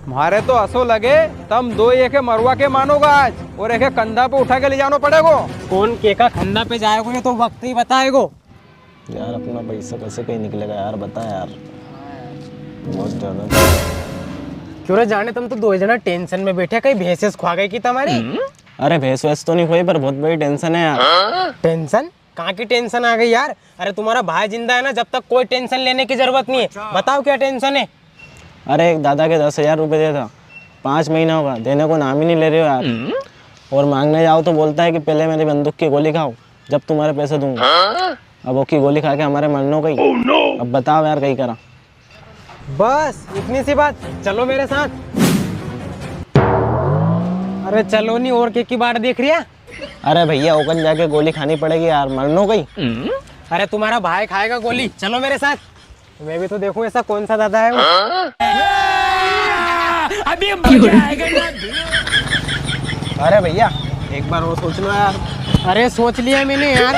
मारे तो असो लगे तम दो एक मरवा के मानोगा आज और एक कंधा पे उठा के ले जाना पड़ेगा। कौन के का खंदा पे जाएगो ये तो वक्त ही बताएगो। यार अपना पैसा कैसे कहीं निकलेगा यार, बता यार। बहुत ज्यादा। क्यों रे जाने, तुम तो दो जना टेंशन में बैठे, कहीं भैंसेस खा गई की तुम्हारी? अरे भैंस वैस तो नहीं खोई पर बहुत बड़ी टेंशन है यार। टेंशन? कहाँ की टेंशन आ गई यार? अरे तुम्हारा भाई जिंदा है ना, जब तक कोई टेंशन लेने की जरूरत नहीं है। बताओ क्या टेंशन है? अरे एक दादा के 10,000 रुपये दिया था, 5 महीना होगा, देने को नाम ही नहीं ले रहे हो यार। और मांगने जाओ तो बोलता है कि पहले मेरी बंदूक की गोली खाओ जब तुम्हारे पैसे दूंगा। अब वो की गोली खा के हमारे मरने गई। अब बताओ यार कहीं करा। बस इतनी सी बात, चलो मेरे साथ। अरे चलो नहीं, और की बात देख रही है? अरे भैया ओकन जाके गोली खानी पड़ेगी यार, मरनो गई। अरे तुम्हारा भाई खाएगा गोली, चलो मेरे साथ। मैं भी तो देखूं ऐसा कौन सा दादा है वो। अभी मजा आएगा ना। अरे भैया एक बार वो सोच लो यार। अरे सोच लिया मैंने यार,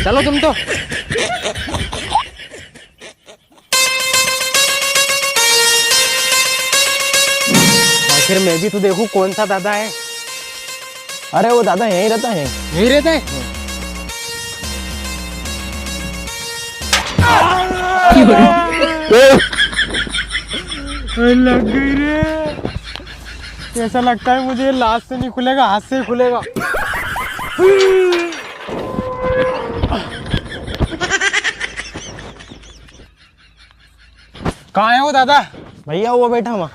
चलो तुम तो। आखिर मैं भी तो देखूं कौन सा दादा है। अरे वो दादा यहीं रहता है। यहीं रहता है? लग गई रे। ऐसा लगता है मुझे लाश से नहीं खुलेगा, हाथ से ही खुलेगा। कहाँ है वो दादा? भैया वो बैठा वहाँ।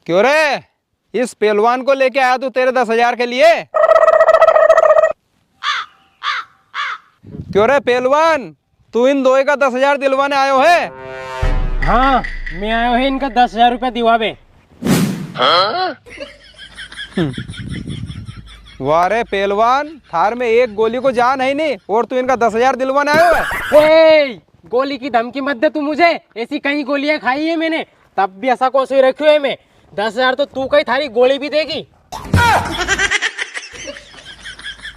क्यों रे, इस पहलवान को लेके आया तू तेरे 10,000 के लिए? क्यों रे पहलवान, तू इन दो का 10,000 दिलवाने आयो है? हाँ मैं आया हूँ इनका 10,000 रुपया दिवावे। वाह रे पहलवान, थार में एक गोली को जान है नहीं और तू इनका 10,000 दिलवाने आयो है? ए, गोली की धमकी मत दे तू मुझे। ऐसी कई गोलियां खाई है मैंने, तब भी ऐसा कोसो ही रखी है मैं। 10,000 तो तू कहीं थारी गोली भी देगी।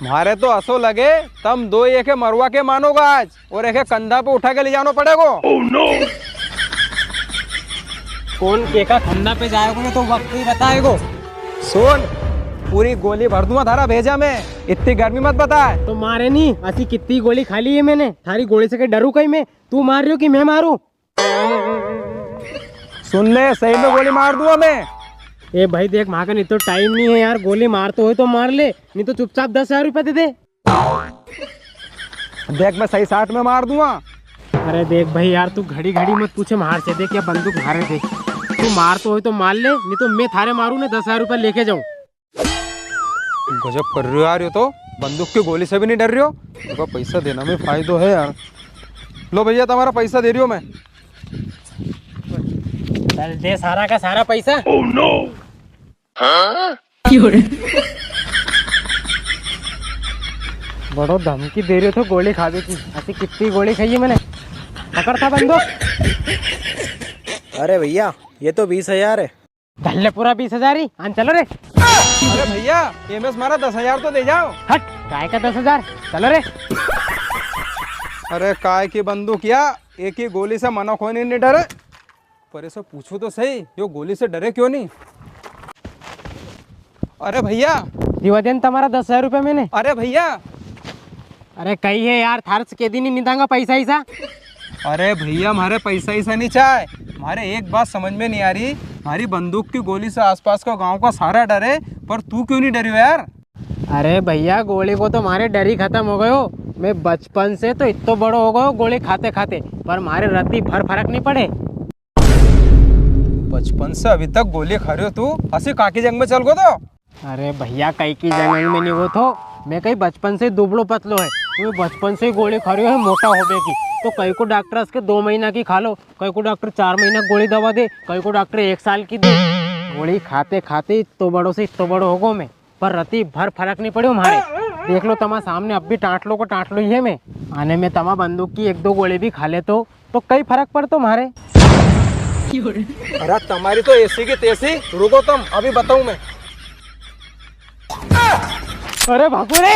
मारे तो असो लगे तम दो एक मरवा के मानोगा आज और एक कंधा पे उठा के ले जाना पड़ेगा। कौन के का खंदा पे जाएगो ये तो वक्त ही बताएगो। सुन, पूरी गोली भर दूंगा थारा भेजा में, इतनी गर्मी मत बता। तो मारे नहीं, ऐसी कितनी गोली खा ली है मैंने। थारी गोली से कहीं डरू कहीं मैं? तू मार रही हो कि मैं मारूं? सुन ले, सही में गोली मार दूंगा मैं। ए भाई देख, माँ का नहीं तो टाइम नहीं है यार। गोली मार तो हो तो मार ले, नहीं तो चुपचाप 10,000 रुपया दे दे। देख मैं सही 60 में मार दूंगा। अरे देख भाई यार, तू घड़ी घड़ी मत पूछे मार से देख या बंदूक मारे दे। तू मार तो हो तो मार ले, नहीं तो मैं थारे मारू ने 10,000 रुपया लेके जाऊं। गजब कर रही हो यार, ये तो बंदूक की गोली से भी नहीं डर रही हो। देखो पैसा देना में फायदा है यार। लो भैया तुम्हारा पैसा दे रही हूँ मैं। चल दे सारा का सारा पैसा। बड़ो धमकी दे रहे हो तो गोली खा देती। ऐसी कितनी गोली खाई है मैंने। पकड़ था बंदूक। अरे भैया ये तो 20,000 है। धल्ले पूरा 20,000 ही। हाँ चलो रे। अरे भैया ये में हमारा 10,000 तो दे जाओ। हट, काय का 10,000? चलो रे। अरे काय की बंदूक या, एक ही गोली से मना खोने नहीं डरे। पर ऐसा पूछो तो सही, यो गोली से डरे क्यों नहीं? अरे भैया दिवा देन तुम्हारा 10,000 रुपया मैंने। अरे भैया। अरे कही है यार, थार से के दिन ही नहीं दांगा पैसा ही सा। अरे भैया हमारे पैसा ही सा नहीं चाहे। हमारे एक बात समझ में नहीं आ रही, हमारी बंदूक की गोली से आसपास का गांव का सारा डरे, पर तू क्यों नहीं डरी हो यार? अरे भैया गोली को तो मारे डर ही खत्म हो गयो। मैं बचपन से तो इतना बड़ो हो गयो गोली खाते खाते, पर मारे रत्ती भर फर्क नहीं पड़े। बचपन से अभी तक गोली खा रहे हो तू? ऐसे काकी जंग में चल गो तो? अरे भैया कई की जंग में नहीं हो तो, मैं कहीं बचपन से दुबलो पतलो है। तुम्हें बचपन से ही गोली खा रही हो मोटा होने की। तो कई को डॉक्टर इसके 2 महीना की खा लो, कई को डॉक्टर 4 महीना गोली दवा दे, कई को डॉक्टर 1 साल की दे। गोली खाते खाते इतो बड़ो से इतो बड़ो हो गो मैं, पर रत्ती भर फर्क नहीं पड़े हमारे। देख लो तमा सामने, अब भी टाँट लो को टाँट लो ही है मैं। आने में तमा बंदूक की 1-2 गोली भी खा ले तो कई फर्क पड़तो हमारे। अरे तुम्हारी तो ऐसी की तैसी, रुको तुम अभी बताऊं मैं। अरे भागो रे